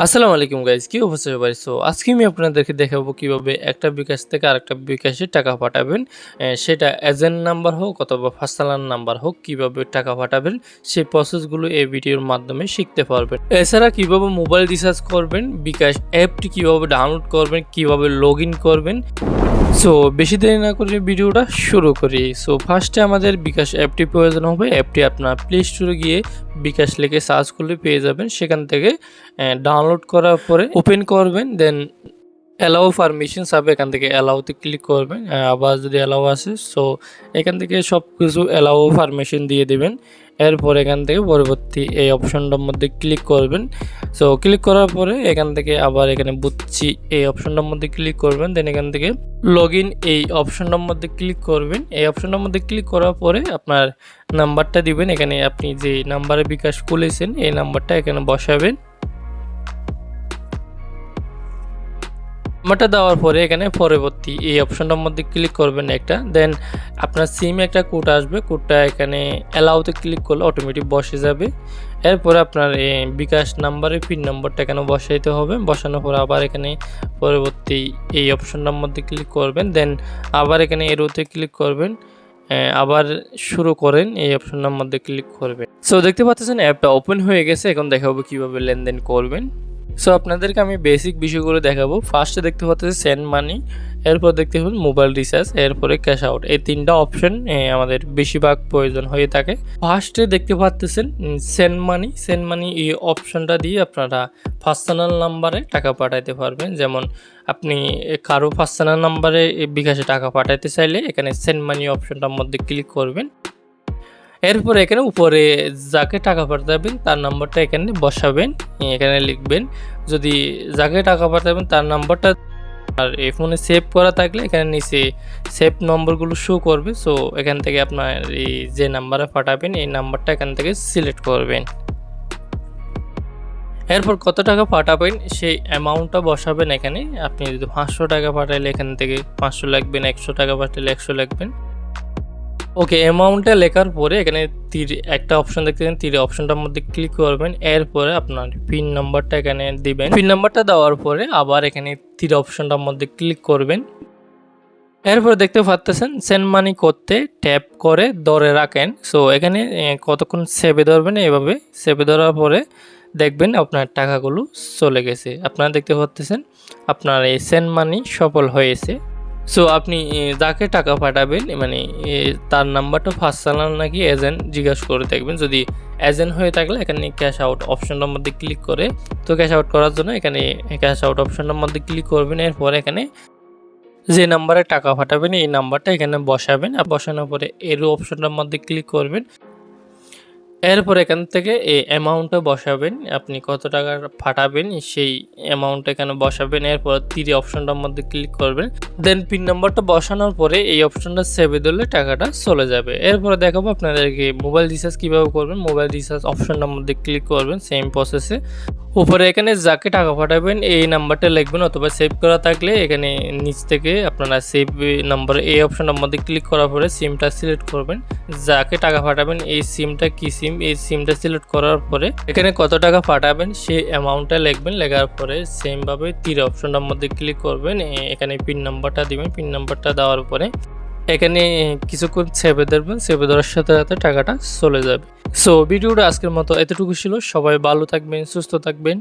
আসসালামু আলাইকুম গাইজ, কি অবস্থা সবার? সো আজকে আমি আপনাদেরকে দেখাবো কিভাবে একটা বিকাশ থেকে আরেকটা বিকাশে টাকা পাঠাবেন। সেটা এজেন্ট নাম্বার হোক অথবা পার্সোনাল নাম্বার হোক, কিভাবে টাকা পাঠাবেন সেই প্রসেসগুলো এই ভিডিওর মাধ্যমে শিখতে পারবেন। এছাড়া কিভাবে মোবাইল রিচার্জ করবেন, বিকাশ অ্যাপটি কিভাবে ডাউনলোড করবেন, কিভাবে লগ ইন করবেন। সো বেশি দেরি না করে ভিডিওটা শুরু করি। সো ফার্স্টে আমাদের বিকাশ অ্যাপটি প্রয়োজন হবে। অ্যাপটি আপনার প্লে স্টোরে গিয়ে বিকাশ লিখে সার্চ করলে পেয়ে যাবেন। সেখান থেকে ডাউনলোড করার পরে ওপেন করবেন, দেন অ্যালাউ পারমিশনস হবে, এখান থেকে অ্যালাউতে ক্লিক করবেন। আবার যদি অ্যালাউ আসে, সো এখান থেকে সব কিছু অ্যালাউ পারমিশন দিয়ে দেবেন। এরপর এখান থেকে পরবর্তী এই অপশনটার মধ্যে ক্লিক করবেন। সো ক্লিক করার পরে এখান থেকে আবার এখানে বুঝছি এই অপশনটার মধ্যে ক্লিক করবেন, দেন এখান থেকে লগ ইন এই অপশনটার মধ্যে ক্লিক করবেন। এই অপশনটার মধ্যে ক্লিক করার পরে আপনার নাম্বারটা দিবেন। এখানে আপনি যে নাম্বারে বিকাশ খুলেছেন এই নাম্বারটা এখানে বসাবেন। নাম্বারটা দেওয়ার পরে এখানে পরবর্তী এই অপশনটার মধ্যে ক্লিক করবেন একটা, দেন আপনার সিমে একটা কোড আসবে। কোডটা এখানে অ্যালাউতে ক্লিক করলে অটোমেটিক বসে যাবে। এরপরে আপনার বিকাশ নাম্বারের পিন নম্বরটা এখানে বসাইতে হবে। বসানোর পর আবার এখানে পরবর্তী এই অপশনটার মধ্যে ক্লিক করবেন, দেন আবার এখানে এরোতে ক্লিক করবেন। আবার শুরু করেন এই অপশনটার মধ্যে ক্লিক করবেন। সো দেখতে পাচ্ছেন অ্যাপটা ওপেন হয়ে গেছে। এখন দেখাবো কিভাবে লেনদেন করবেন। সো আপনাদেরকে আমি বেসিক বিষয়গুলো দেখাবো। ফার্স্টে দেখতে পাচ্ছেন সেন্ড মানি, এরপর দেখতে পাবেন মোবাইল রিচার্জ, এরপরে ক্যাশ আউট। এই তিনটা অপশন আমাদের বেশিরভাগ প্রয়োজন হয়ে থাকে। ফার্স্টে দেখতে পাচ্ছেন সেন্ড মানি। সেন্ড মানি এই অপশনটা দিয়ে আপনারা পার্সোনাল নাম্বারে টাকা পাঠাইতে পারবেন। যেমন আপনি কারো পার্সোনাল নাম্বারে বিকাশে টাকা পাঠাইতে চাইলে এখানে সেন্ড মানি অপশনটার মধ্যে ক্লিক করবেন। এরপর এখানে উপরে যাকে টাকা পাঠাবেন তার নাম্বারটা এখানে বসাবেন, এখানে লিখবেন। যদি যাকে টাকা পাঠাবেন তার নাম্বারটা আর এই ফোনে সেভ করা থাকলে এখানে নিচে সেভ নম্বরগুলো শো করবে। সো এখান থেকে আপনার এই যে নাম্বারে পাঠাবেন এই নাম্বারটা এখান থেকে সিলেক্ট করবেন। এরপর কত টাকা পাঠাবেন সেই অ্যামাউন্টটা বসাবেন এখানে। আপনি যদি 500 টাকা পাঠাইলে এখান থেকে 500 লিখবেন, 100 টাকা পাঠাইলে 100 লিখবেন। ওকে, অ্যামাউন্টটা লেখার পরে এখানে একটা অপশন দেখতেছেন, তীর অপশনটার মধ্যে ক্লিক করবেন। এরপরে আপনার পিন নাম্বারটা এখানে দিবেন। পিন নাম্বারটা দেওয়ার পরে আবার এখানে তীর অপশনটার মধ্যে ক্লিক করবেন। এরপরে দেখতে পাচ্ছেন সেন্ড মানি করতে ট্যাপ করে ধরে রাখেন। সো এখানে কতক্ষণ সেভে ধরবেন, এভাবে সেভে ধরার পরে দেখবেন আপনার টাকাগুলো চলে গেছে। আপনারা দেখতে পাচ্ছেন আপনার এই সেন্ড মানি সফল হয়েছে। সো আপনি যাকে টাকা পাঠাবেন মানে তার নাম্বারটা পার্সোনাল নাকি এজেন্ট জিজ্ঞাসা করে দেখবেন। যদি এজেন্ট হয়ে থাকলে এখানে ক্যাশ আউট অপশনটার মধ্যে ক্লিক করে, তো ক্যাশ আউট করার জন্য এখানে ক্যাশ আউট অপশনটার মধ্যে ক্লিক করবেন। এরপর এখানে যে নাম্বারে টাকা পাঠাবেন এই নাম্বারটা এখানে বসাবেন। আর বসানোর পরে এরও অপশনটার মধ্যে ক্লিক করবেন। এরপর এখান থেকে এই অ্যামাউন্টটা বসাবেন, আপনি কত টাকা পাঠাবেন সেই অ্যামাউন্টটা এখানে বসাবেন। এরপর অপশনটার মধ্যে ক্লিক করবেন, দেন পিন নাম্বারটা বসানোর পরে এই অপশনটা সেভে দিলে টাকাটা চলে যাবে। এরপরে দেখাবো আপনাদেরকে মোবাইল রিচার্জ কীভাবে করবেন। মোবাইল রিচার্জ অপশনটার মধ্যে ক্লিক করবেন সেম প্রসেসে। উপরে এখানে যাকে টাকা পাঠাবেন এই নাম্বারটা লিখবেন, অথবা সেভ করা থাকলে এখানে নিচ থেকে আপনারা সেভ নাম্বার এই অপশনটার মধ্যে ক্লিক করার পরে সিমটা সিলেক্ট করবেন। যাকে টাকা পাঠাবেন এই সিমটা কি সিম, এই সিমটা সিলেক্ট করার পরে এখানে কত টাকা পাঠাবেন সেই অ্যামাউন্টটা লিখবেন। লেখার পরে সেমভাবে তীর অপশনটার মধ্যে ক্লিক করবেন, এখানে পিন নাম্বারটা দিবেন। পিন নাম্বারটা দেওয়ার পরে এখানে কিছুক্ষণ সেভে ধরবেন, সেভে ধরার সাথে সাথে টাকাটা চলে যাবে। সো ভিডিওটা আজকের মতো এতটুকু ছিল। সবাই ভালো থাকবেন, সুস্থ থাকবেন।